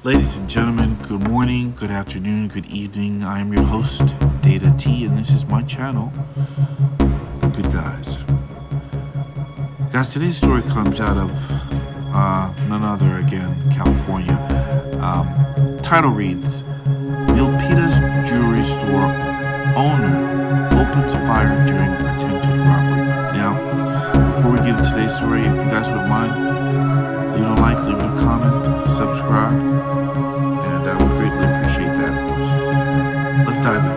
Ladies and gentlemen, good morning, good afternoon, good evening. I am your host, Data T, and this is my channel, The Good Guys. Guys, today's story comes out of none other again, California. Title reads, Milpitas Jewelry Store owner opens fire during attempted robbery. Now, before we get into today's story, if you guys would mind, leave it a like, leave it a comment, subscribe, and I would greatly appreciate that. Let's dive in.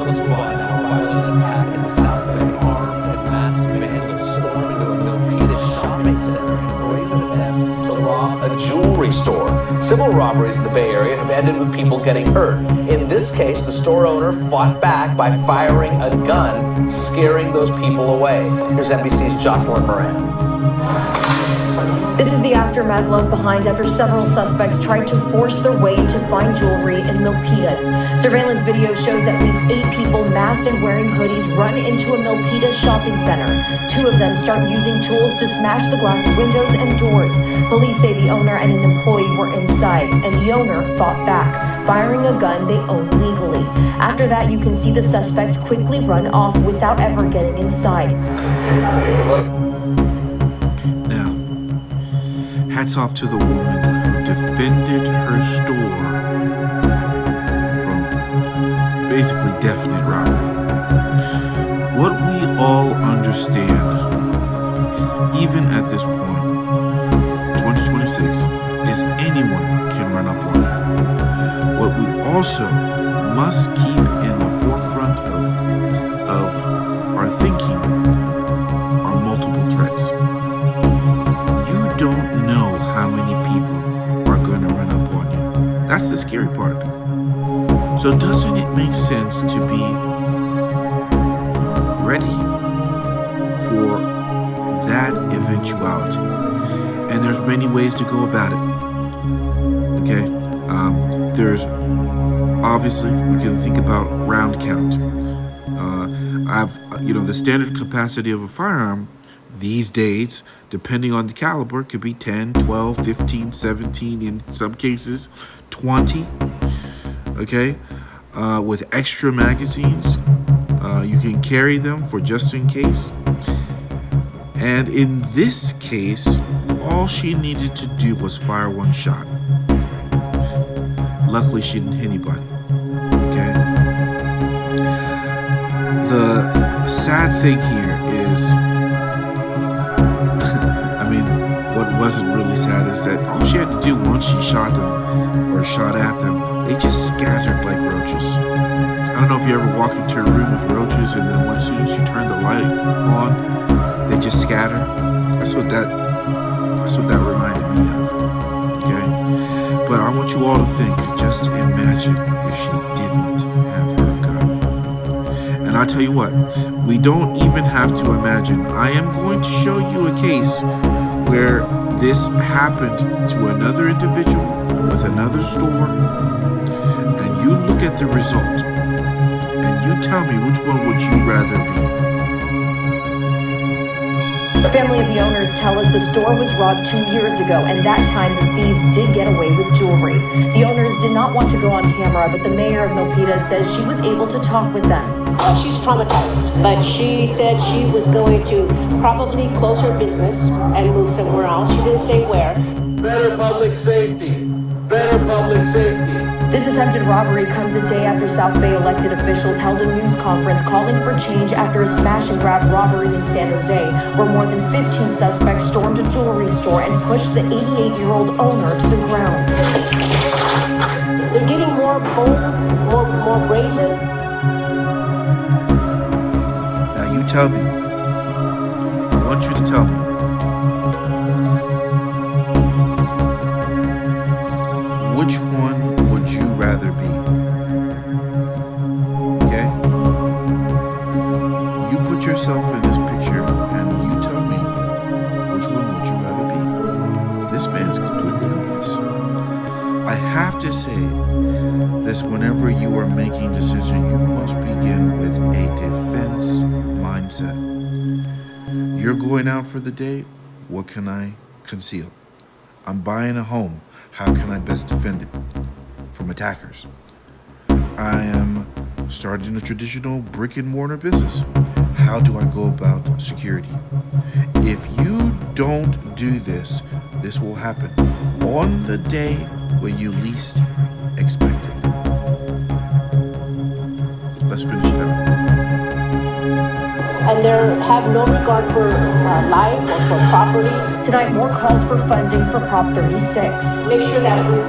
Let's move on now. A violent attack in the South Bay. Armed and masked vandals storm into a Milpitas shopping center in a brazen attempt to rob a jewelry store. Civil robberies in the Bay Area have ended with people getting hurt. In this case, the store owner fought back by firing a gun, scaring those people away. Here's NBC's Jocelyn Moran. This is the aftermath left behind after several suspects tried to force their way into fine jewelry in Milpitas. Surveillance video shows at least 8 people masked and wearing hoodies run into a Milpitas shopping center. 2 of them start using tools to smash the glass windows and doors. Police say the owner and an employee were inside, and the owner fought back, firing a gun they own legally. After that, you can see the suspects quickly run off without ever getting inside. Hats off to the woman who defended her store from basically definite robbery. What we all understand, even at this point, 2026, is anyone can run up on you. What we also must keep in the forefront of our thinking are multiple threats. You don't know how many people are going to run up on you. That's the scary part. So doesn't it make sense to be ready for that eventuality? And there's many ways to go about it. Okay? There's obviously, we can think about round count. The standard capacity of a firearm these days, depending on the caliber, could be 10, 12, 15, 17, in some cases 20. Okay, with extra magazines, you can carry them for just in case. And in this case, all she needed to do was fire one shot. Luckily, she didn't hit anybody. Okay. The sad thing here is, what wasn't really sad is that all she had to do once she shot them or shot at them, they just scattered like roaches. I don't know if you ever walk into a room with roaches and then as soon as you turn the light on, they just scatter. That's what that reminded me of. Okay? But I want you all to think, just imagine if she didn't have her gun. And I tell you what, we don't even have to imagine. I am going to show you a case where this happened to another individual with another store, and you look at the result, and you tell me which one would you rather be. The family of the owners tell us the store was robbed 2 years ago, and that time the thieves did get away with jewelry. The owners did not want to go on camera, but the mayor of Milpitas says she was able to talk with them. She's traumatized, but she said she was going to probably close her business and move somewhere else. She didn't say where. Better public safety. Better public safety. This attempted robbery comes a day after South Bay elected officials held a news conference calling for change after a smash-and-grab robbery in San Jose, where more than 15 suspects stormed a jewelry store and pushed the 88-year-old owner to the ground. They're getting more bold, more brazen. Now you tell me. I want you to tell me. Which one would you rather be? Okay? You put yourself in this picture and you tell me which one would you rather be. This man is completely helpless. I have to say this: whenever you are making decisions, you must begin with a defense mindset. You're going out for the day. What can I conceal? I'm buying a home. How can I best defend it from attackers? I am starting a traditional brick and mortar business. How do I go about security? If you don't do this, this will happen on the day when you least expect it. Let's finish it out. And they have no regard for life or for property. Tonight, more calls for funding for Prop 36. Make sure that we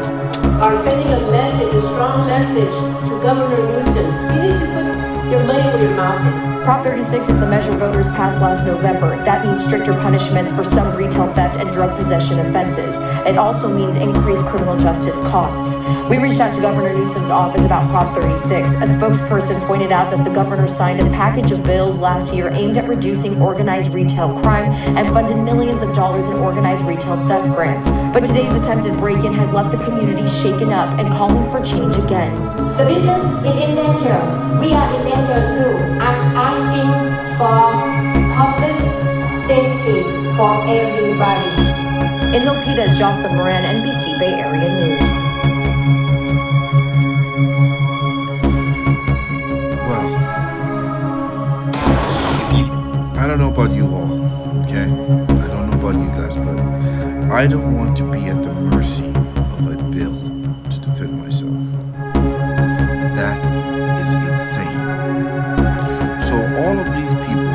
are sending a message, a strong message to Governor Newsom. You need to put your money where your mouth is. Prop 36 is the measure voters passed last November. That means stricter punishments for some retail theft and drug possession offenses. It also means increased criminal justice costs. We reached out to Governor Newsom's office about Prop 36. A spokesperson pointed out that the governor signed a package of bills last year aimed at reducing organized retail crime and funded millions of dollars in organized retail theft grants. But today's attempted break-in has left the community shaken up and calling for change again. The business is in danger. We are in danger too. I'm asking for public safety for everybody. In Milpitas, Jocelyn Moran, NBC Bay Area News. Well, I don't know about you all, okay? I don't know about you guys, but I don't want to be at the mercy of a bill to defend myself. That is insane. So all of these people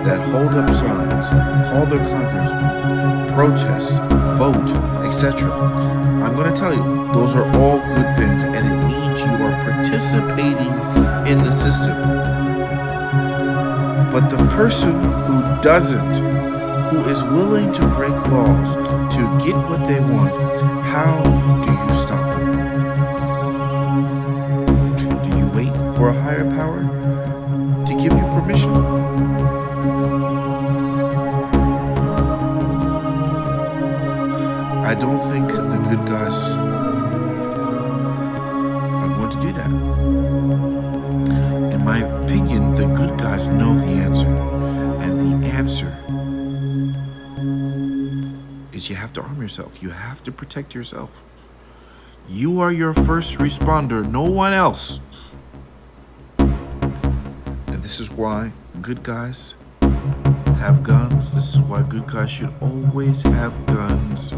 that hold up signs, call their congressmen, protest, vote, etc., I'm going to tell you, those are all good things, and it means you are participating in the system. But the person who doesn't, who is willing to break laws to get what they want, how do you stop them? Do you wait for a higher power to give you permission? I don't think the good guys are going to do that. In my opinion, the good guys know the answer. And the answer is you have to arm yourself. You have to protect yourself. You are your first responder, no one else. And this is why good guys have guns. This is why good guys should always have guns.